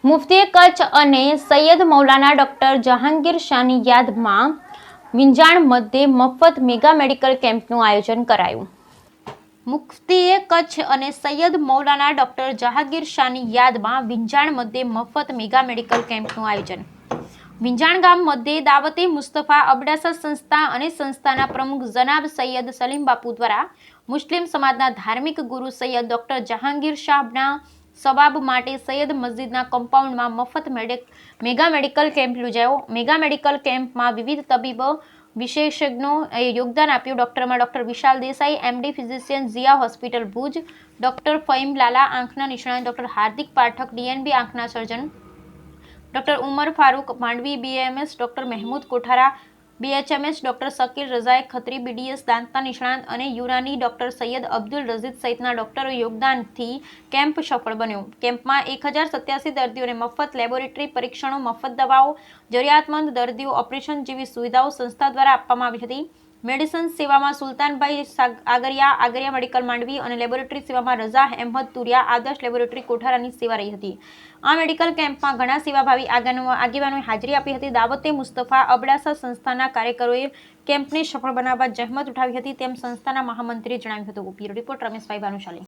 મુફ્તી કચ્છ અને સૈયદ મૌલાના ડોક્ટર જહાંગીર શાહની યાદમાં વિંજાણ મધ્યે મફત મેગા મેડિકલ કેમ્પનું આયોજન કરાયું. મુફ્તી કચ્છ અને સૈયદ મૌલાના ડોક્ટર જહાંગીર શાહની યાદમાં વિંજાણ મધ્યે મફત મેગા મેડિકલ કેમ્પનું આયોજન. વિંજાણ ગામ મધ્યે દાવતે મુસ્તફા અબડાસા સંસ્થા અને સંસ્થાના પ્રમુખ જનાબ સૈયદ સલીમ બાપુ દ્વારા મુસ્લિમ સમાજના ધાર્મિક ગુરુ સૈયદ ડોક્ટર જહાંગીર શાહના સવાબ માટે સૈયદ મસ્જિદના કમ્પાઉન્ડમાં મફત મેગા મેડિકલ કેમ્પ યોજાયો. મેગા મેડિકલ કેમ્પમાં વિવિધ તબીબો વિશેષજ્ઞોએ યોગદાન આપ્યું. ડોક્ટરમાં doctor Vishal Desai, MD physician, Zia hospital Bhuj, doctor Fahim Lala આંખના નિષ્ણાત, ડોક્ટર હાર્દિક પાઠક ડીએનબી આંખના surgeon, doctor Umar Farooq Mandvi BMS, doctor Mehmood Kothara BHMS, doctor Shakeel રઝાએ ખત્રી બીડીએસ દાંતના નિષ્ણાત અને યુનાની ડોક્ટર સૈયદ અબ્દુલ રઝીદ સહિતના ડોક્ટરોના યોગદાનથી કેમ્પ સફળ બન્યો. કેમ્પમાં 1087 દર્દીઓને મફત લેબોરેટરી પરીક્ષણો, મફત દવાઓ, જરૂરિયાતમંદ દર્દીઓ ઓપરેશન જેવી સુવિધાઓ સંસ્થા દ્વારા આપવામાં આવી હતી. મેડિસિન સેવામાં સુલતાનભાઈ આગરિયા મેડિકલ માંડવી અને લેબોરેટરી સેવામાં રઝા અહેમદ તુરિયા આદર્શ લેબોરેટરી કોઠારાની સેવા રહી હતી. આ મેડિકલ કેમ્પમાં ઘણા સેવાભાવી આગેવાનોએ હાજરી આપી હતી. દાવતે મુસ્તફા અબડાસા સંસ્થાના કાર્યકરોએ કેમ્પને સફળ બનાવવા જહેમત ઉઠાવી હતી તેમ સંસ્થાના મહામંત્રીએ જણાવ્યું હતું. Bureau report Rameshbhai Bhanushali.